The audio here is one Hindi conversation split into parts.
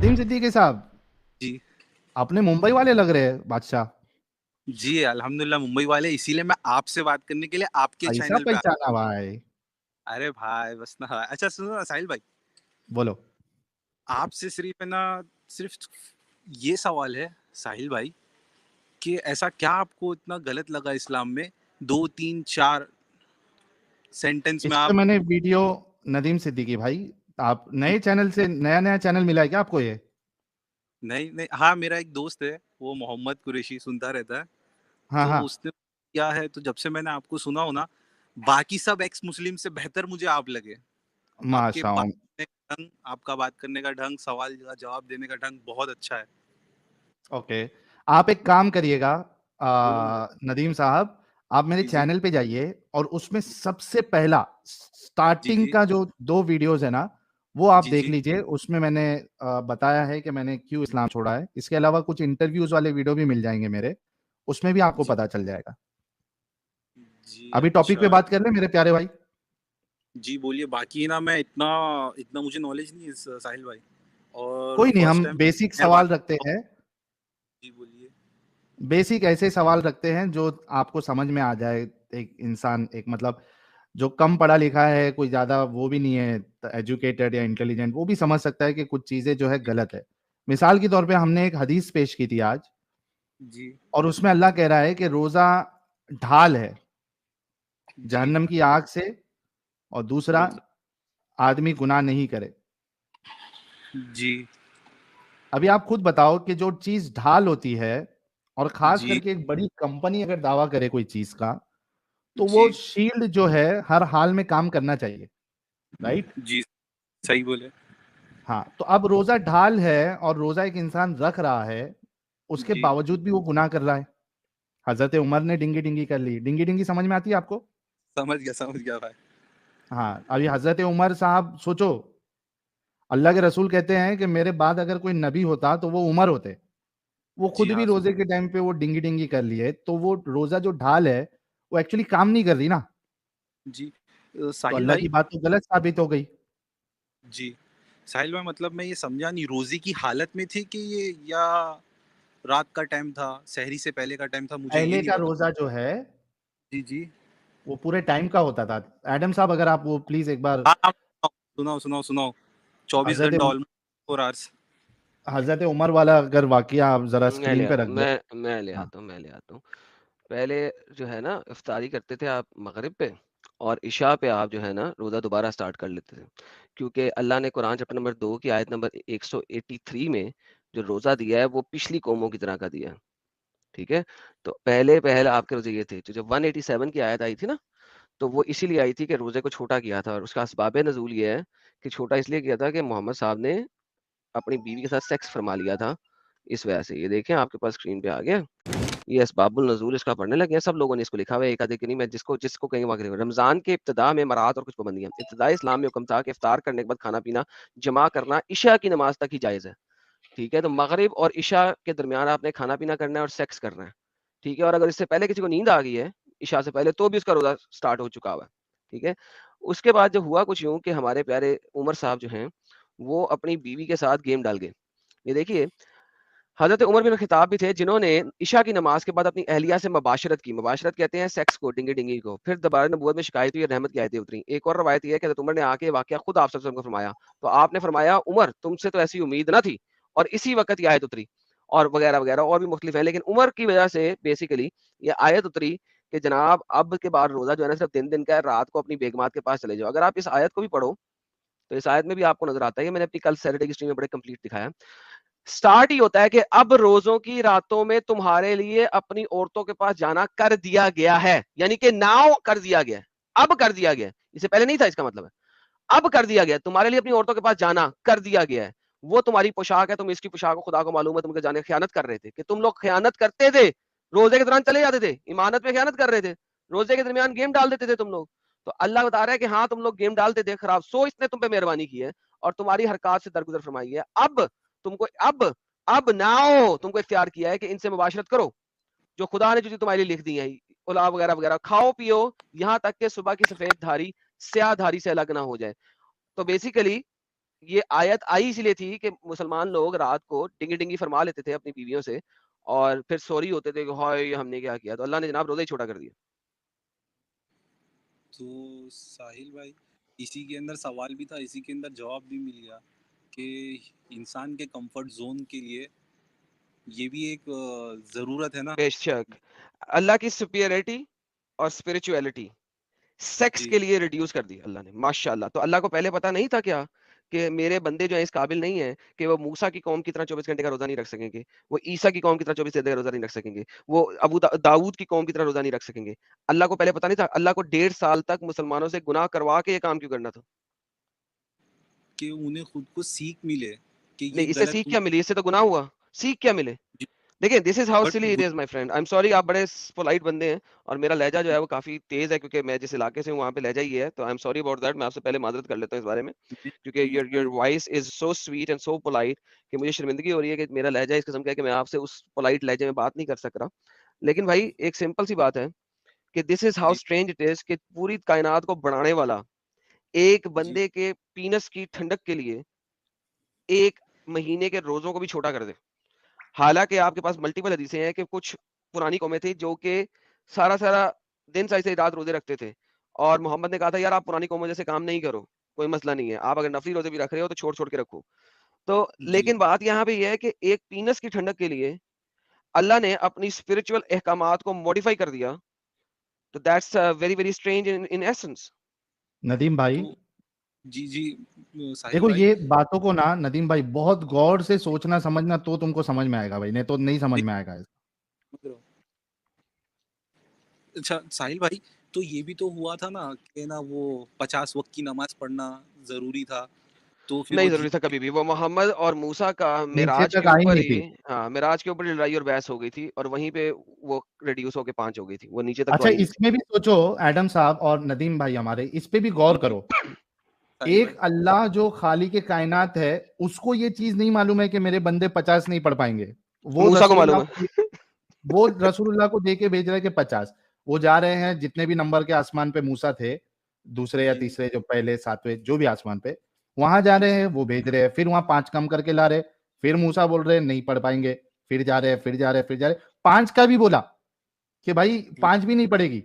नदीम सिद्दीकी साहब, जी। अपने मुंबई वाले लग रहे हैं बादशाह। जी अल्हम्दुलिल्लाह मुंबई वाले, इसीलिए मैं आपसे बात करने के लिए आपके ऐसा चैनल पे पहचाना भाई। अरे भाई बस ना भाई। अच्छा सुनो ना साहिल भाई, बोलो। आपसे सिर्फ है ना, सिर्फ ये सवाल है साहिल भाई, कि ऐसा क्या आपको इतना गलत लगा इस्लाम में? दो तीन चार सेंटेंस इस में पे आप। मैंने वीडियो, नदीम सिद्दीकी भाई, आप नए चैनल से नया नया चैनल मिला है क्या आपको ये? नहीं नहीं, हाँ मेरा एक दोस्त है, वो मोहम्मद कुरैशी सुनता रहता है, हाँ तो हाँ। उसने क्या है, तो जब से मैंने आपको सुना हो ना, बाकी सब एक्स मुस्लिम से बेहतर मुझे आप लगे। आपके बात माशाल्लाह। करने का ढंग, आपका बात करने का ढंग, सवाल का जवाब देने का ढंग बहुत अच्छा है। ओके, आप एक काम करिएगा, बोलो ना। नदीम साहब, आप मेरे जी जी चैनल पे जाइए और उसमें सबसे पहला जी स्टार्टिंग जी का जो 2 वीडियोस है ना, वो आप जी देख जी लीजिए। उसमें मैंने बताया है कि मैंने क्यों इस्लाम छोड़ा है। इसके अलावा कुछ इंटरव्यूज वाले वीडियो भी मिल जाएंगे मेरे, उसमें भी आपको जी पता चल जाएगा। जी। अभी टॉपिक पे अच्छा। बात कर ले मेरे प्यारे भाई। जी बोलिए, बाकी ना मैं इतना इतना मुझे नॉलेज नहीं है साहिल भाई, और कोई नहीं, फर्स्ट हम टाइम बेसिक मैं सवाल बात रखते कर रहा हैं। हूँ। जी बोलिए। बेसिक ऐसे सवाल रखते हैं जो आपको समझ में आ जाए। एक इंसान, एक मतलब जो कम पढ़ा लिखा है, कोई ज्यादा वो भी नहीं है एजुकेटेड या इंटेलिजेंट, वो भी समझ सकता है कि कुछ चीजें जो है गलत है। मिसाल के तौर पे हमने एक हदीस पेश की थी आज, जी और उसमें अल्लाह कह रहा है कि रोजा ढाल है जी। जहन्नम की आग से, और दूसरा, बिल्कुल। आदमी गुनाह नहीं करे। जी अभी आप खुद बताओ कि जो चीज ढाल होती है, और खास जी करके एक बड़ी कंपनी अगर दावा करे कोई चीज का, तो वो जी शील्ड जो है हर हाल में काम करना चाहिए, राइट? जी। सही बोले। हाँ, तो अब रोजा ढाल है और रोजा एक इंसान रख रहा है, उसके जी बावजूद भी वो गुनाह कर रहा है। हजरत उमर ने डिंगी डिंगी कर ली। डिंगी डिंगी समझ में आती है आपको? समझ गया भाई। हाँ, अभी हजरत उमर साहब सोचो, अल्लाह के रसूल कहते हैं कि मेरे बाद अगर कोई नबी होता तो वो उमर होते। वो जी खुद भी हाँ रोजे के टाइम पे वो डिंगी डिंगी कर लिए, तो वो रोजा जो ढाल है, वो एक्चुअली काम नहीं कर रही ना। जी। तो साहिल अल्लाह भाई। की बात तो गलत साबित हो गई। जी साहिल भाई, मतलब मैं ये समझा नहीं, रोजे की हालत में थे कि ये, या रात का टाइम था, सहरी से पहले का टाइम था, मुझे ये पहले नहीं का पता। रोजा जो है, जी जी। वो पूरे टाइम का होता था। एडम साहब, अगर आप वो प्लीज एक बार, हाँ हाँ, सुनाओ सुनाओ सुनाओ। 24 घंटा, हजरत ऑलमोस्ट 4 आवर्स। हजरत उमर वाला अगर वाकया आप जरा मैं ले स्क्रीन पे आता रख हूँ दो। मैं ले हाँ आता हूँ मैं ले आता हूँ। पहले जो है ना इफ्तारी करते थे आप मगरिब पे, और इशा पे आप जो है ना रोज़ा दोबारा स्टार्ट कर लेते थे, क्योंकि अल्लाह ने कुरान चैप्टर नंबर 2 की आयत नंबर 183 में जो रोज़ा दिया है वो पिछली कौमों की तरह का दिया है। ठीक है, तो पहले पहले आपके रोजे ये थे। जो जब 187 की आयत आई थी ना, तो वो इसीलिए आई थी कि रोजे को छोटा किया था, और उसका असबाब नजूल ये है कि छोटा इसलिए किया था कि मोहम्मद साहब ने अपनी बीवी के साथ सेक्स फरमा लिया था। इस वजह से ये देखें आपके पास स्क्रीन पे आ गया, ये असबाबुल नज़ूल इसका पढ़ने लगे हैं। सब लोगों ने इसको लिखा हुआ है, एक आधे के नहीं। मैं जिसको जिसको कहीं वक्त रमजान के इब्तिदा में मराहत और कुछ पाबंदियां। इब्तिदाई इस्लाम में हुक्म था कि इफ्तार करने के बाद खाना पीना जमा करना इशा की नमाज तक ही जायज़ है। ठीक है, तो मगरिब और इशा के दरमियान आपने खाना पीना करना है और सेक्स करना है। ठीक है, और अगर इससे पहले किसी को नींद आ गई है इशा से पहले, तो भी उसका रोजा स्टार्ट हो चुका हुआ है। ठीक है, उसके बाद जो हुआ कुछ यूं कि हमारे प्यारे उमर साहब जो हैं वो अपनी बीवी के साथ गेम डाल गए। ये देखिए, हज़रत उमर बिन खिताब भी थे जिन्होंने इशा की नमाज के बाद अपनी अहलिया से मुबाशरत की। मुबाशरत कहते हैं सेक्स को, डिंगी डिंगी को। फिर दोबारा नबूवत में शिकायत हुई, रहमत की आयतें उतरी। एक और रवायत यह है कि हज़रत उमर ने आके वाकया खुद आप सल्लल्लाहु अलैहि वसल्लम को फरमाया, तो आपने फरमाया उमर तुमसे तो ऐसी उम्मीद ना थी, और इसी वक्त ये आयत उतरी, और वगैरह वगैरह और भी मुख्तलिफ है। लेकिन उमर की वजह से बेसिकली ये आयत उतरी कि जनाब अब के बाद रोजा जो है ना सिर्फ दिन दिन का है, रात को अपनी बेगमात के पास चले जाओ। अगर आप इस आयत को भी पढ़ो तो इस आयत में भी आपको नजर आता है, मैंने अपनी कल सैटरडे की स्ट्रीम में बड़े कंप्लीट दिखाया। स्टार्ट ही होता है कि अब रोजों की रातों में तुम्हारे लिए अपनी औरतों के पास जाना कर दिया गया है, यानी कि नाउ कर दिया गया है, अब कर दिया गया है। इससे पहले नहीं था, इसका मतलब है अब कर दिया गया है। तुम्हारे लिए अपनी औरतों के पास जाना कर दिया गया है। वो तुम्हारी पोशाक है, तुम इसकी पोशाक को खुदा को मालूम है, तुम जाने खयानत कर रहे थे, कि तुम लोग खयानत करते थे, रोजे के दौरान चले जाते थे, इमानत में खयानत कर रहे थे, रोजे के दरमियान गेम डाल देते थे तुम लोग। तो अल्लाह बता रहा है कि हाँ तुम लोग गेम डालते थे खराब, सो इसने तुम पे मेहरबानी की है और तुम्हारी हरकत से दरगुजर फरमाई है। अब तुमको अब नाओ तुमको इख्तियार किया है कि इनसे मुबाशरत करो जो खुदा ने जो तुम्हारे लिए लिख दी है, उला वगैरह वगैरह, खाओ पियो यहाँ तक कि सुबह की सफेद धारी स्याह धारी से अलग ना हो जाए। तो बेसिकली ये आयत आई इसलिए थी कि मुसलमान लोग रात को डिंगी फरमा लेते थे अपनी बीवियों से और फिर सॉरी होते थे कि हाय हमने क्या किया, तो अल्लाह ने जनाब रोजा ही छोटा कर दिया। तो साहिल भाई, इसी के अंदर सवाल भी था, इसी के अंदर जवाब भी मिल गया कि इंसान के कंफर्ट जोन के लिए ये भी एक जरूरत है ना। बेशक अल्लाह की सुपीरियरिटी और स्पिरिचुअलिटी सेक्स जी के लिए रिड्यूस कर दी अल्लाह ने, माशाल्लाह। तो अल्लाह को पहले पता नहीं था क्या कि मेरे बंदे जो है इस काबिल नहीं है कि वो मूसा की कौम की तरह 24 घंटे का रोजा नहीं रख सकेंगे, वो ईसा की कौम की तरह 24 घंटे का रोजा नहीं रख सकेंगे, वो दाऊद की कौम की तरह रोजा नहीं रख सकेंगे। अल्लाह को पहले पता नहीं था? अल्लाह को 1.5 साल तक मुसलमानों से गुनाह करवा के ये काम क्यों करना था? कि उन्हें खुद को सीख मिले कि ये नहीं, इससे गलत सीख तुम। क्या मिली? इससे तो गुनाह हुआ। सीख क्या मिले? देखिए, this is how but silly it is my friend. I am sorry, आप बड़े पोलाइट बंदे हैं और मेरा लहजा जो है वो काफी तेज है क्योंकि मैं जिस इलाके से हूँ वहाँ पे लहजा ही है, तो I am sorry about that. मैं आपसे पहले माजरत कर लेता हूँ इस बारे में, क्योंकि योर मसला योर नहीं। Voice is so sweet and so polite कि मुझे शर्मिंदगी हो रही है कि मेरा लहजा इस किस्म का है कि मैं आपसे उस पोलाइट लहजे में बात नहीं कर सक रहा। लेकिन भाई एक सिंपल सी बात है कि दिस इज हाउ जी स्ट्रेंज इट इज कि पूरी कायनात को बढ़ाने वाला एक जी बंदे के पीनस की ठंडक के लिए एक महीने के रोजों को भी छोटा कर दे। हालांकि आपके पास मल्टीपल हदीसें हैं कि कुछ पुरानी कौमें थी जो कि सारा सारा दिन से रात रोजे रखते थे और मोहम्मद ने कहा था यार आप पुरानी कौमों जैसे काम नहीं करो, कोई मसला नहीं है, आप अगर नफली रोजे भी रख रहे हो तो छोड़ छोड़ के रखो। तो जी लेकिन बात यहाँ पे यह है कि एक पीनस की ठंडक के लिए अल्लाह ने अपनी स्पिरिचुअल अहकामात को मॉडिफाई कर दिया। तो that's very very strange in essence. Nadeem भाई, तो जी जी साहिल देखो भाई। ये बातों को ना नदीम भाई बहुत गौर से सोचना समझना तो तुमको समझ में आएगा भाई, नहीं तो नहीं समझ देख में आएगा। समझ रहे हो। अच्छा साहिल भाई, तो ये भी तो हुआ था ना कि ना वो 50 वक्त की नमाज पढ़ना जरूरी था, तो फिर नहीं वो जरूरी था जितने। कभी भी। वो मोहम्मद और मूसा का नीचे मिराज के तक आई ऊपर नहीं ही, थी। हाँ मिराज के ऊपर ही लड़ाई और बहस हो गई थी और वहीं पे वो रिड्यूस होके 5 हो गई थी, वो नीचे तक तो अच्छा, आई नहीं थी। इसमें भी सोचो एडम साहब और नदीम भाई हमारे, इस पे भी गौर जी करो। साहिल एक भाई। अल्लाह जो खाली के कायनात है, उसको ये चीज नहीं मालूम है कि मेरे बंदे 50 नहीं पढ़ पाएंगे। वो मूसा को रसूलुल्लाह मालूम को है। वो रसूलुल्लाह को दे के भेज रहे हैं कि 50। वो जा रहे हैं जितने भी नंबर के आसमान पे मूसा थे, दूसरे या जी तीसरे, जो पहले सातवें जो भी आसमान पे, वहां जा रहे हैं, वो भेज रहे हैं, फिर वहां 5 कम करके ला रहे, फिर मूसा बोल रहे हैं नहीं पढ़ पाएंगे, फिर जा रहे हैं, फिर जा रहे हैं, फिर जा रहे हैं, 5 का भी बोला कि भाई 5 भी नहीं पड़ेगी।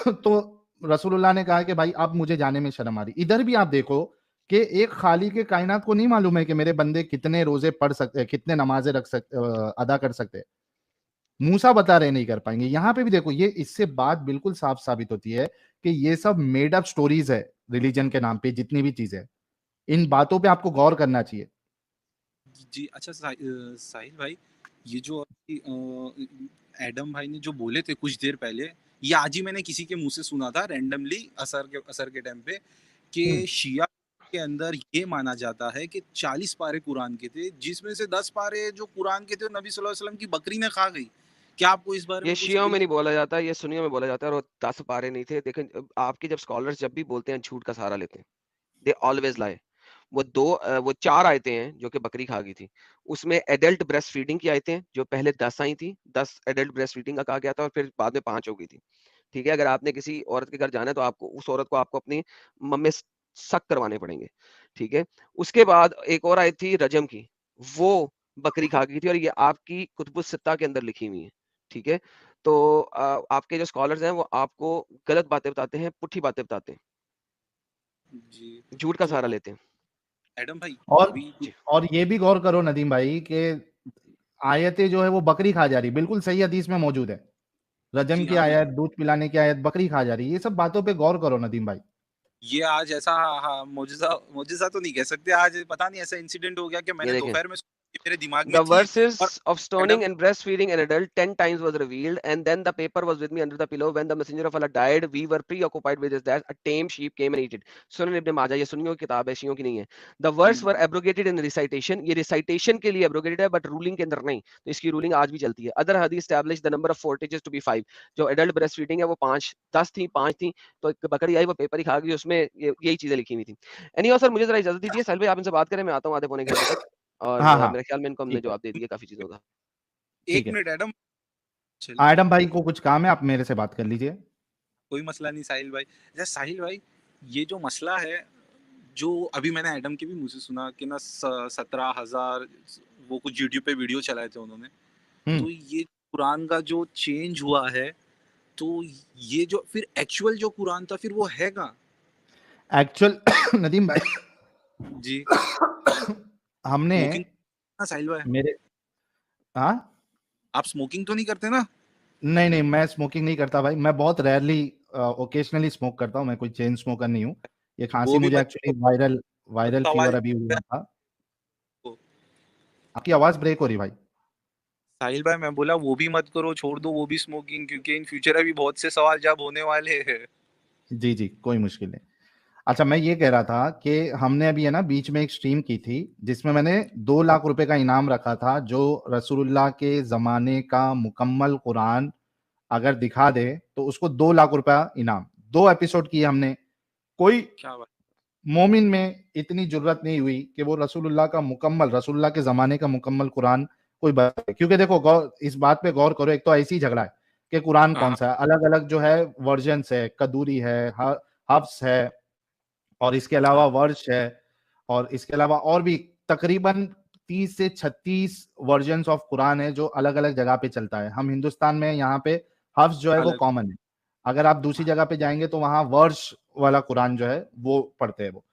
तो रसूलुल्लाह ने कहा कि भाई अब मुझे जाने में शर्म आ रही। इधर भी आप देखो कि एक खाली के कायनात को नहीं मालूम है कि मेरे बंदे कितने रोजे पढ़ सकते हैं, कितने नमाजें अदा कर सकते हैं। मूसा बता रहे नहीं कर पाएंगे। यहां पे भी देखो, ये इससे बात बिल्कुल साफ साबित होती है कि ये सब मेड अप स्टोरीज है रिलीजन के नाम पे। जितनी भी चीजें, इन बातों पे आपको गौर करना चाहिए। जी। अच्छा साहिल भाई, ये जो अभी, एडम भाई ने जो बोले थे कुछ देर पहले, ये आज ही मैंने किसी के मुंह से सुना था रैंडमली असर के टाइम पे, कि हम्म। शिया के अंदर ये माना जाता है कि 40 पारे कुरान के थे, जिसमें से 10 पारे जो कुरान के थे वो नबी सल्लल्लाहु अलैहि वसल्लम की बकरी ने खा गई। क्या आपको इस बारे ये में कुछ शियों में आइडिया? नहीं बोला जाता, ये सुन्नियों में बोला जाता है। और वो 10 पारे नहीं थे। देखें आपके जब स्कॉलर्स जब भी बोलते हैं झूठ का सहारा लेते हैं, दे ऑलवेज लाई। वो 4 आयतें हैं जो कि बकरी खा गई थी। उसमें एडल्ट ब्रेस्ट फीडिंग की आयतें जो पहले 10 आई थी, 10 एडल्ट ब्रेस्ट फीडिंग का कहा गया था और फिर बाद में 5 हो गई थी। ठीक है, अगर आपने किसी औरत के घर जाना है तो आपको उस औरत को आपको अपनी मम्मी सक करवाने पड़ेंगे। ठीक है, उसके बाद एक और आई थी रजम की, वो बकरी खा गई थी और ये आपकी कुतुबुस सित्ता के अंदर लिखी हुई है। ठीक है, तो आपके जो स्कॉलर्स हैं वो आपको गलत बातें बताते हैं, पुट्ठी बातें बताते हैं, जी। झूठ का तो सहारा लेते हैं। एडम भाई, और अभी जी और ये भी गौर करो नदीम भाई कि आयतें जो है वो बकरी खा जा रही, बिल्कुल सही हदीस में मौजूद है। रजम जी की हाँ आयत, दूध पिलाने की आयत, बकरी खा जा रही। ये सब बातों पे गौर करो नदीम भाई। ये आज ऐसा, हाँ, मौजूदा मौजूदा तो नहीं कह सकते, आज पता नहीं ऐसा इंसिडेंट हो गया कि ये मैंने देखें, दोपहर में ये मेरे दिमाग में the थी। और verses of Adam. stoning and breastfeeding an adult 10 times was revealed, and then the paper was with me under the pillow. When the messenger of Allah died, we were preoccupied with his death. A tame sheep came and ate it. सुनन इब्ने माजा, ये सुन्नियों की किताब है, शियों की नहीं है। The verse were abrogated in recitation. ये recitation के लिए abrogated है, but ruling के अंदर नहीं। तो इसकी ruling आज भी चलती है। Other hadith established the number of fortages to be 5. जो adult breastfeeding है वो 5, 10 थी, 5 थी। तो एक बकरी आई, वो पेपर ही खा गई, उसमें यही चीजें लिखी हुई थी। Anyhow सर, मुझे जरा इजाजत दीजिए। साहिल भाई आप इनसे बात करें, मैं आता हूँ आधे पौने घंटे तक। और हाँ हाँ, मेरे ख्याल में इनको हमने ठीक है, जवाब दे दिया काफी चीजों का। ठीक एक है। Minute Adam. चलिए, एडम भाई को कुछ काम है, आप मेरे से बात कर लीजिए। कोई मसला नहीं साहिल भाई। अच्छा साहिल भाई, ये जो मसला है, जो अभी मैंने एडम के भी मुंह से सुना कि ना 17,000 वो कुछ यूट्यूब पे वीडियो चलाए थे उन्होंने, तो ये कुरान का जो चेंज हुआ है, तो ये जो फिर एक्चुअल जो कुरान था फिर वो है कहाँ? एक्चुअल नदीम भाई जी। हमने स्मोकिंग ना साहिल भाई, मेरे हाँ आप स्मोकिंग तो नहीं करते ना? नहीं नहीं, मैं स्मोकिंग नहीं करता भाई। मैं बहुत रेयरली ओकेजनली स्मोक करता हूँ। मैं कोई चेन स्मोकर नहीं हूँ। ये खांसी वो भी मुझे मत एक्चुअली करो, वायरल वायरल सवाल फीवर अभी है हुआ था। आपको। आपकी आवाज ब्रेक हो रही भाई। साहिल भाई मैं बोला वो भी मत करो, छोड़ दो वो भी स्मोकिंग, क्योंकि इन फ्यूचर अभी बहुत से सवाल जवाब होने वाले हैं। जी जी, कोई मुश्किल नहीं। अच्छा, मैं ये कह रहा था कि हमने अभी है ना बीच में एक स्ट्रीम की थी जिसमें मैंने 2 लाख रुपए का इनाम रखा था, जो रसूलुल्लाह के जमाने का मुकम्मल कुरान अगर दिखा दे तो उसको 2 लाख रुपया इनाम। 2 एपिसोड किए हमने। कोई क्या बात। मोमिन में इतनी जुर्रत नहीं हुई कि वो रसूलुल्लाह का मुकम्मल, रसूलुल्लाह के जमाने का मुकम्मल कुरान कोई बताए। क्योंकि देखो, गौर इस बात पे गौर करो, एक तो ऐसी झगड़ा है कि कुरान कौन हाँ सा है। अलग अलग जो है वर्जन्स है, कदूरी है, हफ्स है, और इसके अलावा हाँ वर्ष है, और इसके अलावा और भी तकरीबन 30 से 36 वर्जन्स ऑफ कुरान है जो अलग अलग जगह पे चलता है। हम हिंदुस्तान में यहाँ पे हफ्स जो है वो अलग। कॉमन है। अगर आप दूसरी हाँ, जगह पे जाएंगे तो वहां वर्ष वाला कुरान जो है वो पढ़ते हैं वो।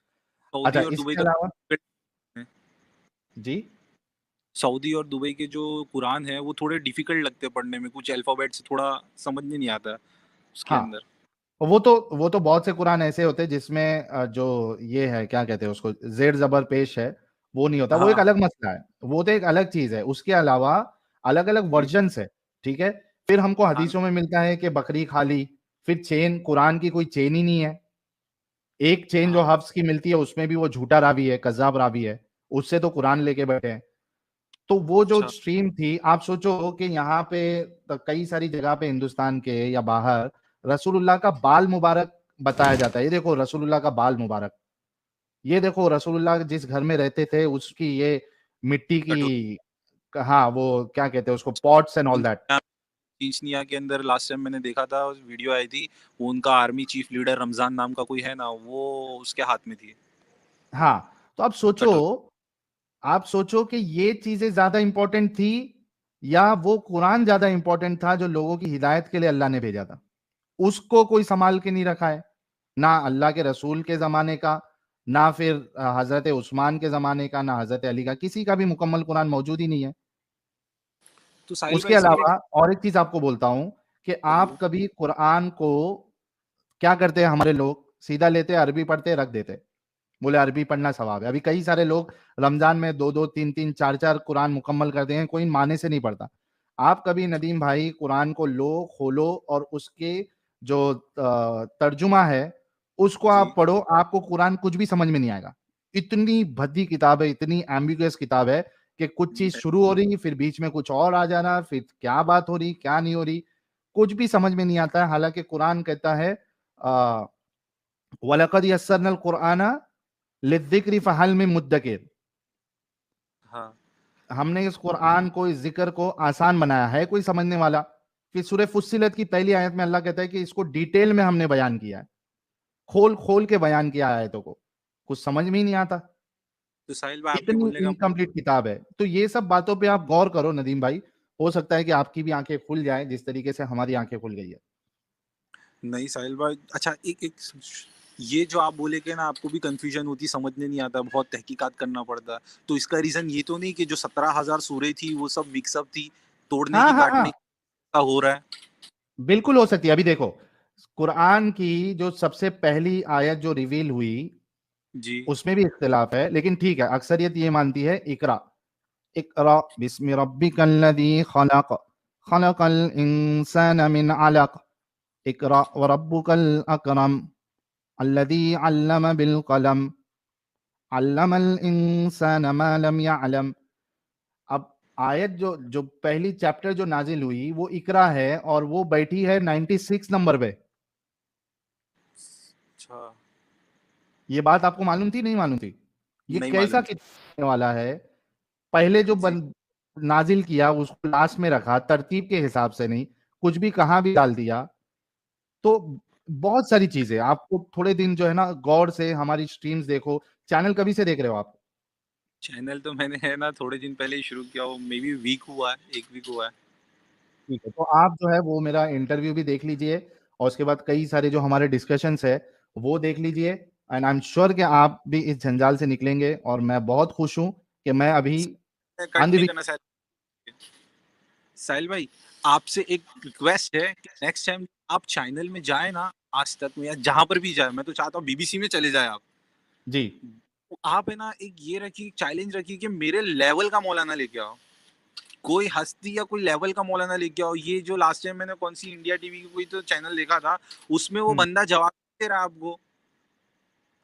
सऊदी अच्छा, और दुबई इसके का अलावा जी सऊदी और दुबई के जो कुरान है वो थोड़े डिफिकल्ट लगते हैं पढ़ने में, कुछ अल्फाबेट से थोड़ा समझ में नहीं आता उसके हाँ, अंदर। वो तो बहुत से कुरान ऐसे होते हैं जिसमें जो ये है, क्या कहते हैं उसको, जेर जबर पेश है, वो नहीं होता। वो एक हाँ अलग मसला है, वो तो एक अलग चीज है। उसके अलावा अलग अलग जी। वर्जन्स है, ठीक है। फिर हमको हाँ हदीसों में मिलता है कि बकरी खा ली। फिर चेन, कुरान की कोई चेन ही नहीं है। एक चेन जो हाँ हफ्स की मिलती है उसमें भी वो झूठा रावी है, कज्जाब रावी है। उससे तो कुरान लेके बैठे हैं। तो वो जो अच्छा। स्ट्रीम थी, आप सोचो कि यहाँ पे तो कई सारी जगह पे हिंदुस्तान के या बाहर रसूलुल्लाह का बाल मुबारक बताया जाता है। ये देखो रसूलुल्लाह का बाल मुबारक, ये देखो रसूलुल्लाह जिस घर में रहते थे उसकी ये मिट्टी कटोरी की, हाँ वो क्या कहते हैं उसको, पॉट्स एंड ऑल दैट। चीचनिया के अंदर लास्ट टाइम मैंने देखा था, वीडियो आई थी, वो उनका आर्मी चीफ लीडर रमजान नाम का कोई है ना, वो उसके हाथ में थी हाँ, तो कटोरी। आप सोचो कि ये चीजें ज्यादा इंपॉर्टेंट थी या वो कुरान ज्यादा इंपॉर्टेंट था जो लोगों की हिदायत के लिए अल्लाह ने भेजा था। उसको कोई संभाल के नहीं रखा है, ना अल्लाह के रसूल के जमाने का, ना फिर हजरत उस्मान के जमाने का, ना हजरत अली का। किसी का भी मुकम्मल कुरान मौजूद ही नहीं है। तो साहिल उसके भाई इसके लिए अलावा और एक चीज आपको बोलता हूं कि आप बोलिए। कभी कुरान को क्या करते हैं, हमारे लोग सीधा लेते, अरबी पढ़ते, रख देते, बोले अरबी पढ़ना सवाब है। अभी कई सारे लोग रमजान में 2-2, 3-3, 4-4 कुरान मुकम्मल करते हैं, कोई माने से नहीं पढ़ता। आप कभी नदीम भाई कुरान को लो, खोलो, और उसके जो तर्जुमा है उसको जी। आप पढ़ो, आपको कुरान कुछ भी समझ में नहीं आएगा। इतनी भद्दी किताब है, इतनी एम्बिगुअस किताब है कि कुछ चीज शुरू हो रही, फिर बीच में कुछ और आ जाना, फिर क्या बात हो रही क्या नहीं हो रही, कुछ भी समझ में नहीं आता है। हालांकि कुरान कहता है वलकद यस्सरनल कुराना लिद्दिक्रि फहल मिन मुद्दकिर। हाँ हमने इस कुरान को, इस जिक्र को आसान बनाया है, कोई समझने वाला। फिर सूरह फुस्सिलत की पहली आयत में अल्लाह कहता है कि इसको डिटेल में हमने बयान किया है, खोल खोल के बयान किया आयतों को, कुछ समझ में ही नहीं आता। तो साहिल भाई आपके इतनी बोलने का इनकम्प्लीट किताब है। तो ये सब बातों पे आप गौर करो नदीम भाई, हो सकता है कि आपकी भी आंखें खुल जाए जिस तरीके से हमारी आंखें खुल गई है। नहीं साहिल भाई। अच्छा एक एक ये जो आप बोले कि ना आपको भी कंफ्यूजन होती, समझने नहीं आता, बहुत तहकीकात करना पड़ता, तो इसका रीजन ये तो नहीं कि जो 17,000 सूरह थी वो सब मिक्सअप थी, तोड़ने हाँ की हाँ हाँ, काटने का हो रहा है। बिल्कुल हो सकती है। अभी देखो, कुरान की जो सबसे पहली आयत जो रिवील हुई जी उसमें भी इख्तिलाफ है, लेकिन ठीक है, अक्सरियत ये मानती है इकरा, इकरा बिस्मि रब्बिकल्लज़ी खलक, खलकल इंसान मिन अलक, इकरा व रब्बुकल अकरम, अल्लज़ी अल्लम बिल कलम, अल्लमल इंसान मा लम यअलम। अब आयत जो जो पहली चैप्टर जो नाजिल हुई वो इकरा है, और वो बैठी है 96 नंबर पे। अच्छा। ये बात आपको मालूम थी, नहीं मालूम थी? ये नहीं कैसा मालूम थी। किताब वाला है, पहले जो जी नाजिल किया उसको लास्ट में रखा, तरतीब के हिसाब से नहीं, कुछ भी कहाँ भी डाल दिया। तो बहुत सारी चीजें आपको थोड़े दिन जो है ना गौर से हमारी स्ट्रीम्स देखो, चैनल कभी से देख रहे हो आप? चैनल तो मैंने है ना थोड़े दिन पहले ही शुरू किया हो, मे बी वीक हुआ है, 1 वीक हुआ है। ठीक है, तो आप जो है वो मेरा इंटरव्यू भी देख लीजिए और उसके बाद कई सारे जो हमारे डिस्कशंस है वो देख लीजिए, एंड आई एम श्योर कि आप भी इस जंजाल से निकलेंगे। और मैं बहुत खुश हूँ कि मैं अभी कट नहीं अंधविश्वास करना साहिल भाई, आपसे एक रिक्वेस्ट है कि नेक्स्ट टाइम आप चैनल में जाए ना, आज तक में या जहां पर भी जाए, मैं तो चाहता हूँ बीबीसी में चले जाए आप। जी आप है ना एक ये रखिए, चैलेंज रखिए कि मेरे लेवल का मौलाना लेके आओ, कोई हस्ती या कोई लेवल का मौलाना लेके आओ। ये जो लास्ट टाइम मैंने कौन सी इंडिया टीवी की कोई तो चैनल देखा था, उसमें वो बंदा जवाब दे रहा है आपको,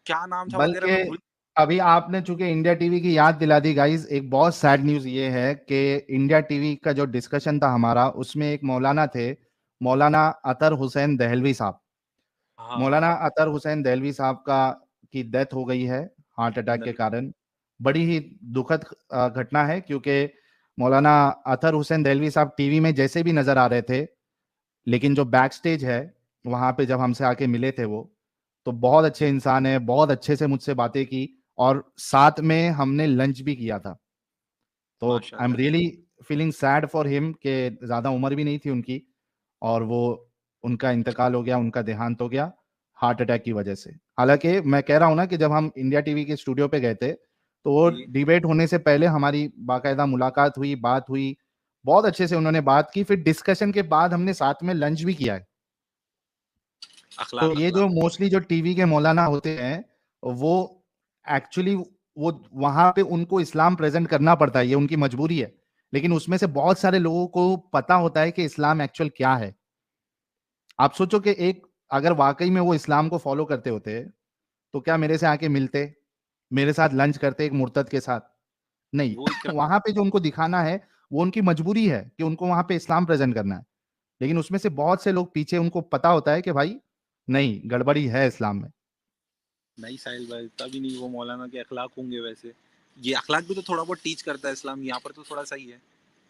क्या नाम था वगैरह बल्कि मैं भूल। अभी आपने चूंकि इंडिया टीवी की याद दिला दी गाइस, एक बहुत सैड न्यूज ये है कि इंडिया टीवी का जो डिस्कशन था हमारा, उसमें एक मौलाना थे, मौलाना अतर हुसैन दहलवी साहब। हाँ, मौलाना अतर हुसैन दहलवी साहब का की डेथ हो गई है हार्ट अटैक के कारण। बड़ी ही दुखद घटना है, क्योंकि मौलाना अतर हुसैन दहलवी साहब टीवी में जैसे भी नजर आ रहे थे, लेकिन जो बैक स्टेज है वहां पे जब हमसे आके मिले थे वो, तो बहुत अच्छे इंसान है, बहुत अच्छे से मुझसे बातें की और साथ में हमने लंच भी किया था। तो आई एम माशाल्लाह। Really feeling sad for him कि ज्यादा उम्र भी नहीं थी उनकी, और वो उनका इंतकाल हो गया, उनका देहांत हो गया हार्ट अटैक की वजह से। हालांकि मैं कह रहा हूं ना कि जब हम इंडिया टीवी के स्टूडियो पे गए थे, तो वो जी, डिबेट होने से पहले हमारी बाकायदा मुलाकात हुई, बात हुई, बहुत अच्छे से उन्होंने बात की, फिर डिस्कशन के बाद हमने साथ में लंच भी किया है। तो अखलाक ये जो अखलाक। मोस्टली जो टीवी के मौलाना होते हैं, वो एक्चुअली वो वहां पे उनको इस्लाम प्रेजेंट करना पड़ता है, ये उनकी मजबूरी है, लेकिन उसमें से बहुत सारे लोगों को पता होता है कि इस्लाम एक्चुअल क्या है। आप सोचो कि एक, अगर वाकई में वो इस्लाम को फॉलो करते होते, तो क्या मेरे से आके मिलते, मेरे साथ लंच करते एक मुर्तद के साथ? नहीं। वो इकराम। वहां पे जो उनको दिखाना है, वो उनकी मजबूरी है कि उनको वहां पे इस्लाम प्रेजेंट करना है, लेकिन उसमें से बहुत से लोग पीछे, उनको पता होता है कि भाई नहीं, गड़बड़ी है इस्लाम में। नहीं साहिल भाई, तभी नहीं वो मौलाना के अखलाक होंगे वैसे। ये अखलाक भी तो थोड़ा बहुत टीच करता है इस्लाम, यहाँ पर तो थोड़ा सही है।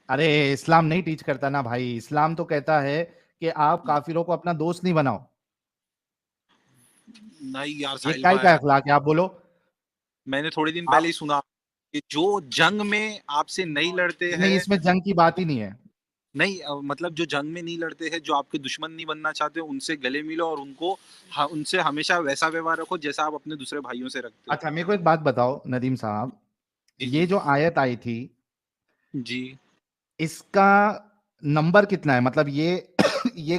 अरे इस्लाम नहीं टीच करता ना भाई, इस्लाम तो कहता है कि आप काफिरों को अपना दोस्त नहीं बनाओ। नहीं यार ये साहिल काय भाई, का अखलाक है आप बोलो? मैंने थोड़े दिन पहले आप ही सुना कि जो जंग में आपसे नहीं लड़ते नहीं, हैं, इसमें जंग की बात ही नहीं है। नहीं मतलब जो जंग में नहीं लड़ते हैं, जो आपके दुश्मन नहीं बनना चाहते, उनसे गले मिलो और उनको उनसे हमेशा वैसा व्यवहार रखो जैसा आप अपने दूसरे भाइयों से रखते हो। अच्छा मेरे को एक बात बताओ नदीम साहब, जी ये जी जो आयत आई थी, जी। इसका नंबर कितना है? मतलब ये ये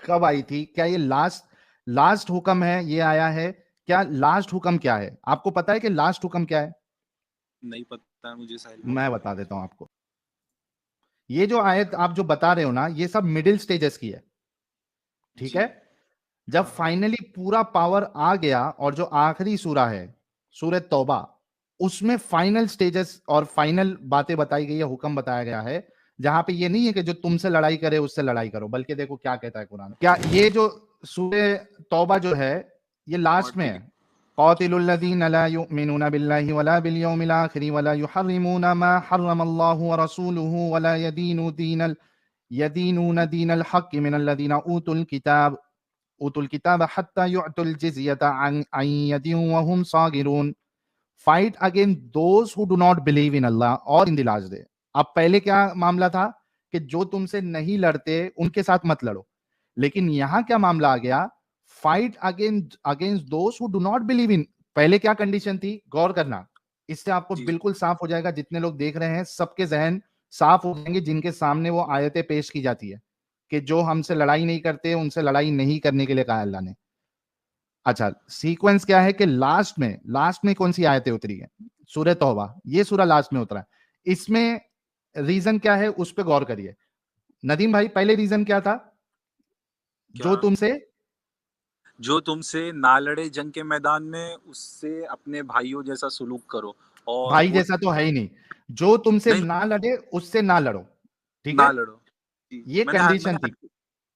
कब आई थी? क्या ये लास्ट लास्ट हुक्म है, ये आया है? क्या लास्ट हुक्म क्या है, आपको पता है कि लास्ट हुक्म क्या है? नहीं पता है मुझे साहिल भाई। मैं बता देता हूं आपको। ये जो आयत आप जो बता रहे हो ना, ये सब मिडिल स्टेजेस की है, ठीक जी। है? जब हाँ हाँ। फाइनली पूरा पावर आ गया और जो आखिरी सूरा है, सूरह तौबा, उसमें फाइनल स्टेजेस और फाइनल बातें बताई गई है, हुक्म बताया गया है, जहां पे ये नहीं है कि जो तुमसे लड़ाई करे उससे लड़ाई करो, बल्कि देखो क्या कहता है कुरान। क्या ये जो सूरह तौबा जो है, ये और लास्ट में ठीक है, है। क़ातिलुल्लज़ीना ला युमिनूना बिल्लाहि वला बिल यौमिल आखिर वला युहर्रिमूना मा हर्रमल्लाहु व रसूलुहु वला यदीनून दीनल हक़्क़ि मिनल्लज़ीना ऊतुल किताब हत्ता युअतुल जिज़्यता अन यदिन व हुम सागिरून। Fight against those who do not believe in Allah और इन द लास्ट डे। अब पहले क्या मामला था कि जो तुमसे नहीं लड़ते उनके साथ मत लड़ो, लेकिन यहां क्या मामला आ गया? Fight against against those who do not believe इन। पहले क्या कंडीशन थी, गौर करना, इससे आपको जी बिल्कुल साफ हो जाएगा, जितने लोग देख रहे हैं सबके जहन साफ हो जाएंगे, जिनके सामने वो आयतें पेश की जाती है कि जो हमसे लड़ाई नहीं करते उनसे लड़ाई नहीं करने के लिए कहा अल्लाह ने। अच्छा, सीक्वेंस क्या है कि लास्ट में कौन सी आयतें उतरी है? सूरह तौबा, ये सूरा लास्ट में उतरा है। इसमें रीजन क्या है उस पर गौर करिए। नदीम भाई, पहले रीजन क्या था? क्या? जो तुमसे जो तुमसे ना लड़े जंग के मैदान में, उससे अपने भाइयों जैसा सुलूक करो। और भाई वो जैसा तो है ही नहीं, जो तुमसे नहीं, ना लड़े उससे ना लड़ो, ठीक ना है? लड़ो। जी, ये कंडीशन थी।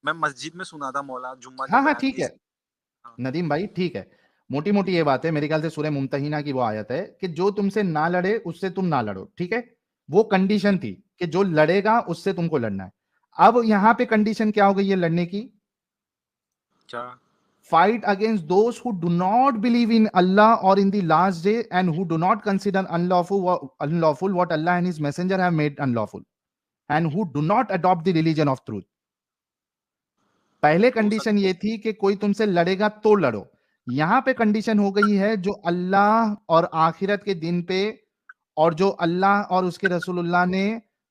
मैं मस्जिद में सुना था मौला जुम्मा जब हाँ हाँ बयान ठीक की। है हाँ, नदीम भाई, ठीक है, मोटी मोटी ये बात है, मेरे ख्याल से सूरह मुमतहिना की वो आयत है कि जो तुमसे ना लड़े उससे तुम ना लड़ो, ठीक है? वो जी। कंडीशन थी कि जो लड़ेगा उससे तुमको लड़ना है। अब यहां पे कंडीशन क्या हो गई है लड़ने की? क्या? fight against those who do not believe in Allah or in the last day and who do not consider unlawful what Allah and his messenger have made unlawful and who do not adopt the religion of truth. पहले कंडीशन ये थी कि कोई तुमसे लड़ेगा तो लड़ो, यहां पे कंडीशन हो गई है जो अल्लाह और आखिरत के दिन पे और जो अल्लाह और उसके रसूलुल्लाह ने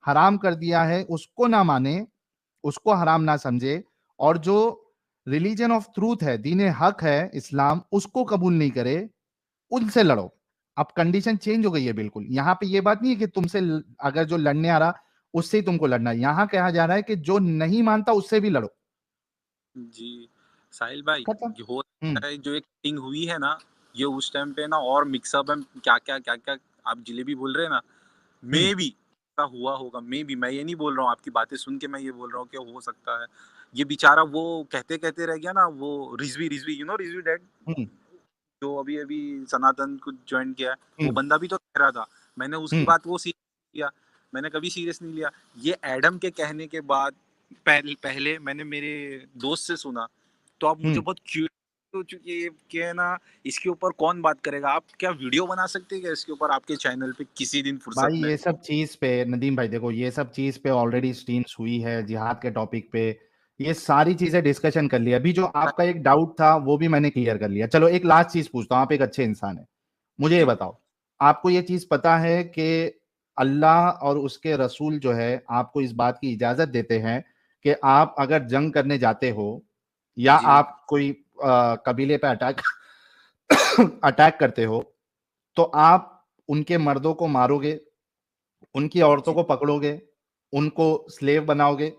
हराम कर दिया है उसको ना माने, उसको हराम ना समझे, और जो रिलीजन ऑफ ट्रूथ है, दीन हक है इस्लाम, उसको कबूल नहीं करे, उनसे लड़ो। अब कंडीशन चेंज हो गई है बिल्कुल। यहां पे ये बात नहीं है कि तुमसे अगर जो लड़ने आ रहा उससे ही तुमको लड़ना है, यहां कहा जा रहा है कि जो नहीं मानता उससे भी लड़ो। जी साहिल भाई, खत्म। ये हो सकता है जो एक मीटिंग हुई है ना, ये उस टाइम पे ना और मिक्सअप है, क्या क्या आप जलेबी बोल रहे हैं ना, मे भी हुआ होगा, मे भी। मैं ये नहीं बोल रहा हूँ, आपकी बातें सुन के मैं ये बोल रहा हूँ कि हो सकता है ये बेचारा वो कहते कहते रह गया ना, वो रिजवी रिजवी रिजवी डैड जो अभी अभी सनातन को ज्वाइन किया है, वो बंदा भी तो कह रहा था, मैंने उसकी बात वो सीरियस लिया, मैंने कभी सीरियस नहीं लिया। ये एडम के कहने के बाद पहले मैंने मेरे दोस्त से सुना, तो अब मुझे बहुत क्यूरियस हो चुकी है कि ना इसके ऊपर कौन बात करेगा। आप क्या वीडियो बना सकते हैं क्या इसके ऊपर आपके चैनल पे किसी दिन फुर्सत भाई में? ये सब चीज पे नदीम भाई देखो, ये सब चीज पे ऑलरेडी स्ट्रीम्स हुई है, जिहाद के टॉपिक पे ये सारी चीजें डिस्कशन कर लिया। अभी जो आपका एक डाउट था वो भी मैंने क्लियर कर लिया। चलो एक लास्ट चीज पूछता हूँ, आप एक अच्छे इंसान है, मुझे ये बताओ, आपको ये चीज पता है कि अल्लाह और उसके रसूल जो है आपको इस बात की इजाजत देते हैं कि आप अगर जंग करने जाते हो या आप कोई कबीले पे अटैक अटैक करते हो तो आप उनके मर्दों को मारोगे, उनकी औरतों को पकड़ोगे, उनको स्लेव बनाओगे,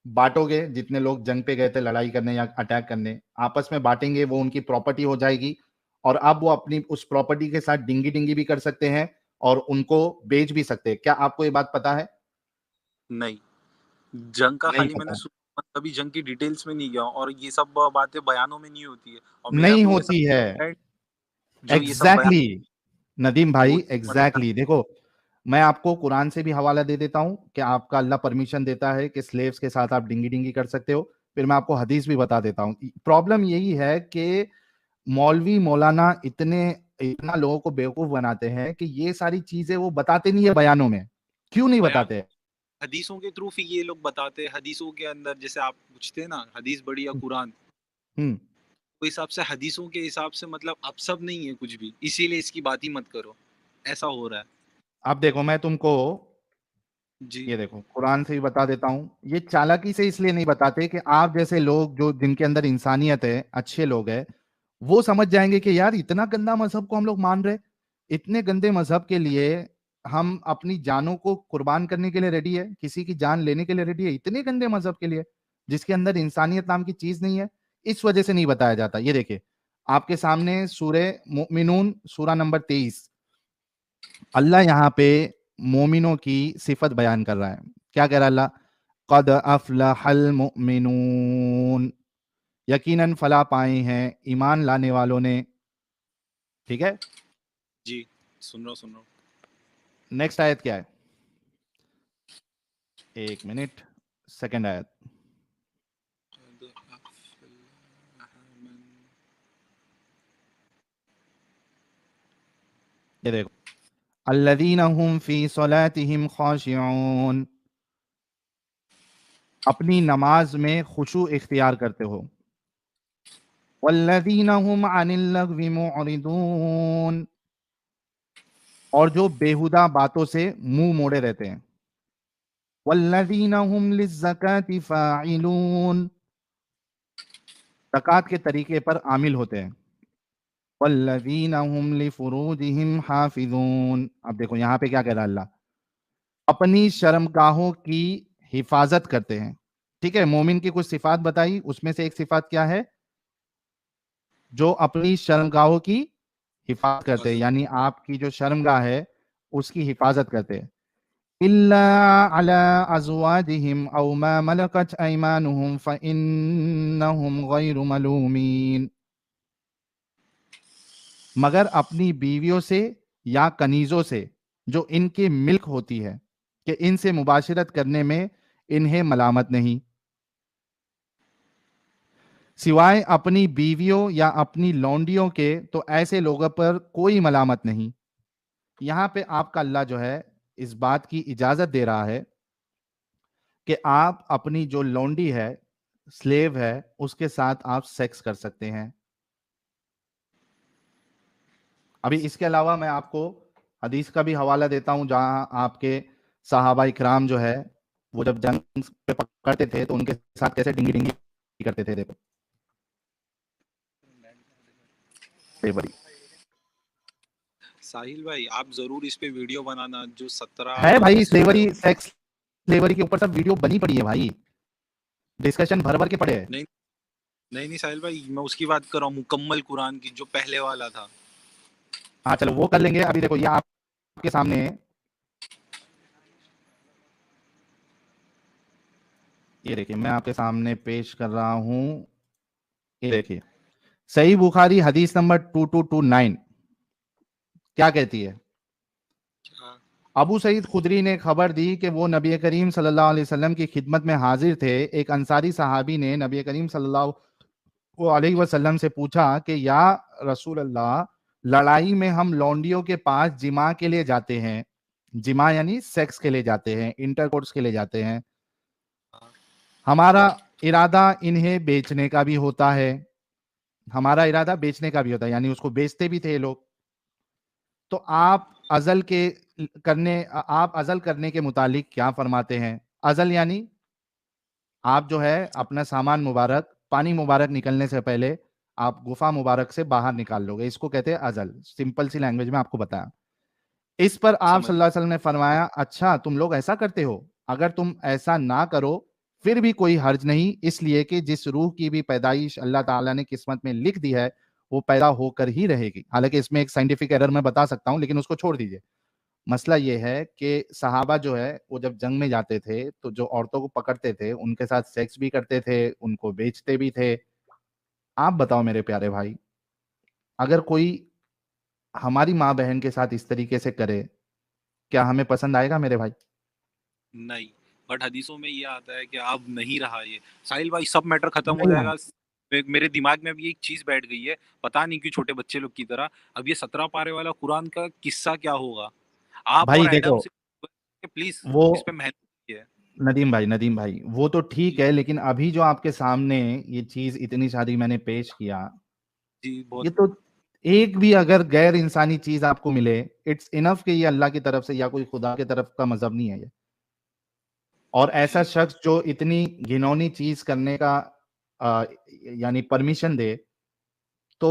बांटोगे, जितने लोग जंग पे गए थे लड़ाई करने या अटैक करने आपस में बांटेंगे, वो उनकी प्रॉपर्टी हो जाएगी और अब वो अपनी उस प्रॉपर्टी के साथ डिंगी डिंगी भी कर सकते हैं और उनको बेच भी सकते हैं। क्या आपको ये बात पता है? नहीं, जंग का नहीं खाली मैंने पता, सुना, कभी जंग की डिटेल्स में नहीं गया, और ये सब बातें बयानों में नहीं होती है, और मेरा नहीं कोई ऐसा होती है। friend जो ये सब बयान एग्जैक्टली नदीम वो भाई, एग्जैक्टली देखो, मैं आपको कुरान से भी हवाला दे देता हूं कि आपका अल्लाह परमिशन देता है कि स्लेव्स के साथ आप डिंगी डिंगी कर सकते हो। फिर मैं आपको हदीस भी बता देता हूं। प्रॉब्लम यही है कि मौलवी मौलाना इतना लोगों को बेवकूफ बनाते हैं कि ये सारी चीजें वो बताते नहीं है बयानों में। क्यों नहीं बयान बताते? हदीसों के थ्रू फिर ये लोग बताते हैं, हदीसों के अंदर जैसे आप पूछते हैं ना हदीस बड़ी या कुरान, हम्म तो हिसाब से हदीसों के हिसाब से मतलब अब सब नहीं है कुछ भी, इसीलिए इसकी बात ही मत करो, ऐसा हो रहा है। अब देखो मैं तुमको जी ये देखो कुरान से भी बता देता हूं। ये चालाकी से इसलिए नहीं बताते कि आप जैसे लोग जो जिनके अंदर इंसानियत है, अच्छे लोग हैं, वो समझ जाएंगे कि यार इतना गंदा मजहब को हम लोग मान रहे, इतने गंदे मजहब के लिए हम अपनी जानों को कुर्बान करने के लिए रेडी है, किसी की जान लेने के लिए रेडी है, इतने गंदे मजहब के लिए जिसके अंदर इंसानियत नाम की चीज नहीं है। इस वजह से नहीं बताया जाता। ये देखिए आपके सामने सूरे मोमिनून सूरा नंबर 23, अल्लाह यहाँ पे मोमिनों की सिफत बयान कर रहा है। क्या कह रहा है अल्लाह? कद अफलहल मुमिनून, यकीनन फला पाए हैं ईमान लाने वालों ने। ठीक है, जी सुन रहा हूँ। नेक्स्ट आयत क्या है? एक मिनट, सेकंड आयत। ये देखो, अल्लज़ीना हुम फी सलातिहिम खाशिऊन, अपनी नमाज में खुशू इख्तियार करते हो। वल्लज़ीना हुम अनिल लग़्वी मुअरिदून, और जो बेहुदा बातों से मुंह मोड़े रहते हैं। वल्लज़ीना हुम लिज़्ज़काति फ़ाइलून, ज़कात के तरीके पर आमिल होते हैं। वल्लज़ीना हुम लिफ़ुरूजिहिम हाफ़िज़ून, अब देखो यहाँ पे क्या कह रहा है अल्लाह? अपनी शर्मगाहों की हिफाजत करते हैं। ठीक है, मोमिन की कुछ सिफात बताई, उसमें से एक सिफात क्या है? जो अपनी शर्मगाहों की हिफाजत करते हैं, यानी आपकी जो शर्मगाह है उसकी हिफाजत करते हैं। इल्ला अला अज़वाजिहिम औ मा मलकत अयमानुहुम फ़इन्नहुम गैरु मलूमीन, मगर अपनी बीवियों से या कनीजों से जो इनकी मिल्क होती है कि इनसे मुबाशरत करने में इन्हें मलामत नहीं। सिवाय अपनी बीवियों या अपनी लौंडियों के, तो ऐसे लोगों पर कोई मलामत नहीं। यहां पे आपका अल्लाह जो है इस बात की इजाजत दे रहा है कि आप अपनी जो लौंडी है, स्लेव है, उसके साथ आप सेक्स कर सकते हैं। अभी इसके अलावा मैं आपको हदीस का भी हवाला देता हूं, जहां आपके सहाबा इकराम जो है वो जब जंग पे पकड़ते थे तो उनके साथ कैसे डिंगी डिंगी करते थे। देखो बड़ी साहिल भाई आप जरूर इस पे वीडियो बनाना, जो 17 है भाई, अगस्त स्लेवरी, सेक्स स्लेवरी के ऊपर सब वीडियो बनी पड़ी है भाई, डिस्कशन भर भर के पड़े हैं। नहीं नहीं नहीं साहिल भाई, मैं उसकी बात कर रहा हूँ मुकम्मल कुरान की, जो पहले वाला था। हाँ चलो वो कर लेंगे। अभी देखो ये आपके सामने है, ये देखिए मैं आपके सामने पेश कर रहा हूं। ये देखिए सही बुखारी हदीस नंबर 2229 क्या कहती है। हाँ। अबू सईद खुदरी ने खबर दी कि वो नबी करीम सल्लल्लाहु अलैहि वसल्लम की खिदमत में हाजिर थे। एक अंसारी सहाबी ने नबी करीम सल्लल्लाहु अलैहि वसल्लम से पूछा कि या रसूल अल्लाह, लड़ाई में हम लौंडियों के पास जिमा के लिए जाते हैं, जिमा यानी सेक्स के लिए जाते हैं, इंटरकोर्स के लिए जाते हैं, हमारा इरादा इन्हें बेचने का भी होता है, हमारा इरादा बेचने का भी होता है, यानी उसको बेचते भी थे ये लोग। तो आप अजल करने के मुतालिक क्या फरमाते हैं। अजल यानी आप जो है अपना सामान मुबारक, पानी मुबारक निकलने से पहले आप गुफा मुबारक से बाहर निकाल लोगे, इसको कहते हैं अजल। सिंपल सी लैंग्वेज में आपको बताया। इस पर आप समझ। सल्लल्लाहु अलैहि वसल्लम ने फरमाया, अच्छा तुम लोग ऐसा करते हो, अगर तुम ऐसा ना करो फिर भी कोई हर्ज नहीं, इसलिए कि जिस रूह की भी पैदाइश अल्लाह ताला ने किस्मत में लिख दी है वो पैदा होकर ही रहेगी। हालांकि इसमें एक साइंटिफिक एरर मैं बता सकता हूं, लेकिन उसको छोड़ दीजिए। मसला ये है कि सहाबा जो है वो जब जंग में जाते थे तो जो औरतों को पकड़ते थे उनके साथ सेक्स भी करते थे, उनको बेचते भी थे। आप बताओ मेरे प्यारे भाई, अगर कोई हमारी माँ बहन के साथ इस तरीके से करे, क्या हमें पसंद आएगा मेरे भाई? नहीं, बट हदीसों में ये आता है कि अब नहीं रहा ये। साहिल भाई सब मैटर खत्म हो नहीं हाँ। जाएगा। मेरे दिमाग में अभी एक चीज बैठ गई है, पता नहीं क्यों, छोटे बच्चे लोग की तरह। अब ये 17 पारे वाला कुरान का किस्सा क्या होगा? आप भाई और एडम देखो से प्लीज वो, इस पे मेहनत कीजिए। नदीम भाई वो तो ठीक जी है, लेकिन अभी जो आपके सामने ये चीज इतनी सारी मैंने पेश किया, जी ये बहुत। तो एक भी अगर गैर इंसानी चीज आपको मिले, इट्स इनफ कि ये अल्लाह की तरफ से या कोई खुदा की तरफ का मजहब नहीं है ये। और ऐसा जी शख्स जो इतनी घिनौनी चीज करने का अ, यानी परमिशन दे, तो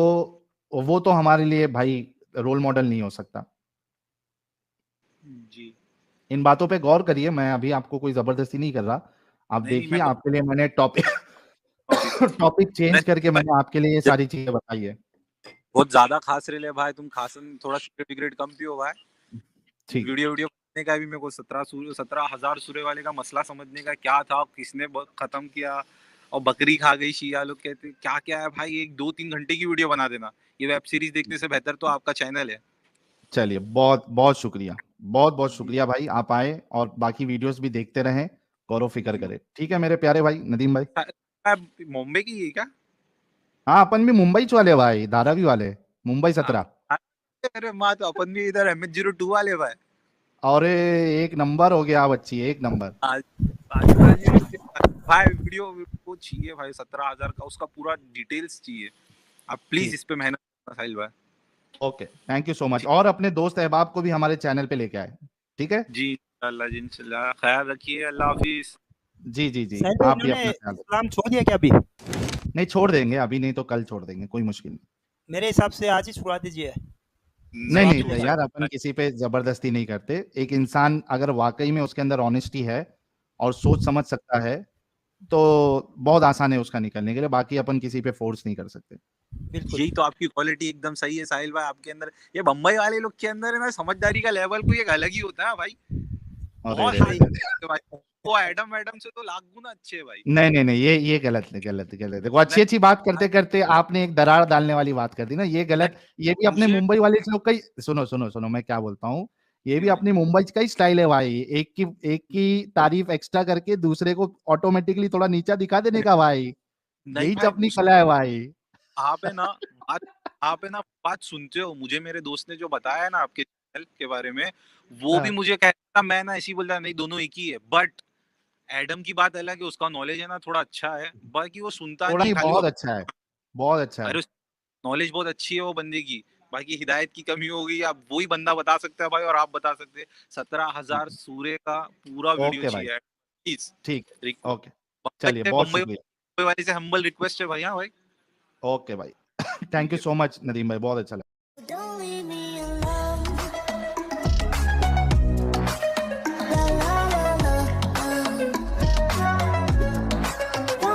वो तो हमारे लिए भाई रोल मॉडल नहीं हो सकता। जी। इन बातों पे गौर करिए, मैं अभी आपको कोई जबरदस्ती नहीं कर रहा। आप नहीं नहीं, देखिए, मैं आपके लिए मैंने टॉपिक टॉपिक टॉपिक चेंज करके भाई, मैंने आपके लिए ये सारी चीजें बताई है। बहुत ज्यादा खास रहे ले भाई, तुम खासन थोड़ा सिगरेट विगरेट कम पियो भाई। ठीक। वीडियो वीडियो करने का भी मेरे को 17,000 सूरे वाले का मसला समझने का क्या था, किसने खत्म किया, और बकरी खा गई शिया लोग कहते क्या क्या है भाई। एक 2-3 घंटे की वीडियो बना देना, ये वेब सीरीज देखने से बेहतर तो आपका चैनल है। चलिए बहुत बहुत शुक्रिया, बहुत बहुत शुक्रिया भाई, आप आए और बाकी वीडियोस भी देखते रहें, गौर व फिक्र जी। करें। ठीक है मेरे प्यारे भाई नदीम भाई। मुंबई की है क्या? हाँ अपन भी मुंबई वाले भाई, धारावी वाले, मुंबई हाँ, 17। अरे माँ तो अपन भी इधर MH02 वाले भाई। और एक नंबर हो गया बच्ची, एक नंबर। आज आज भाई वीडियो वो चाहिए भाई, 17,000 का उसका पूरा डिटेल्स चाहिए। आप प्लीज ठीक। इस पे मेहनत करना साहिल भाई। Okay, thank you so much. जी और अपने दोस्त अहबाब को भी हमारे चैनल पे लेके आए। ठीक है। जी इंशाल्लाह जी, इंशाल्लाह ख्याल रखिए, अल्लाह हाफिज। जी जी जी, साहिल भाई आप भी इन्होंने अपना ख्याल इस्लाम छोड़ दिया क्या अभी? रखें। नहीं छोड़ देंगे, अभी नहीं तो कल छोड़ देंगे, कोई मुश्किल नहीं। मेरे हिसाब से आज ही छुड़ा दीजिए। नहीं नहीं सवाब नहीं हो मिलेगा। यार, अपन सकता। किसी पे जबरदस्ती नहीं करते। एक इंसान अगर वाकई में उसके अंदर ऑनेस्टी है और सोच समझ सकता है, तो बहुत आसान है उसका निकलने के लिए। बाकी अपन किसी पे फोर्स नहीं कर सकते। बिल्कुल। यही तो आपकी क्वालिटी एकदम सही है साहिल भाई, आपके अंदर। ये बम्बई वाले लोग के अंदर है ना, समझदारी का लेवल कोई एक अलग ही होता है भाई। अरे बहुत रे रे हाई रे। है भाई। वो एडम एडम से तो लाख गुना अच्छे है भाई। नहीं नहीं नहीं, ये गलत है, गलत है, गलत है। देखो अच्छी नहीं अच्छी बात करते करते आपने एक दरार डालने वाली बात कर दी ना, ये गलत। ये भी नहीं अपने मुझे मुंबई वाले लोग का ही, सुनो सुनो सुनो मैं क्या बोलता हूँ, ये जी भी भाई। अपनी मुंबई का ही स्टाइल है भाई। एक की तारीफ एक्स्ट्रा करके दूसरे को ऑटोमेटिकली थोड़ा नीचा दिखा देने का भाई। नहीं यही भाई, तो अपनी कला है भाई। आप है ना बात आप है ना बात सुनते हो। मुझे मेरे दोस्त ने जो बताया है ना आपके चैनल के बारे में, वो भी हाँ, मुझे कहता था, मैं ना ऐसे ही बोलता नहीं दोनों एक ही है। बट एडम की बात अलग है, उसका नॉलेज है ना थोड़ा अच्छा है, बाकी वो सुनता थोड़ा नहीं, ही खाली वो बहुत अच्छा है, बहुत अच्छा है। अरे नॉलेज बहुत अच्छी है वो बंदे की। बाकी हिदायत की कमी हो गई, अब वही बंदा बता सकता है भाई, और आप बता सकते हैं। 17,000 सूर्य का पूरा वीडियो ओके भाई, चाहिए प्लीज। ठीक है, रिक्वेस्ट ओके, चलिए बहुत बम्बई शुक्रिया। वाले से हम्बल रिक्वेस्ट है भाई। हाँ भाई, ओके भाई, ठीक थैंक यू है। सो मच नदीम भाई, बहुत अच्छा लगा।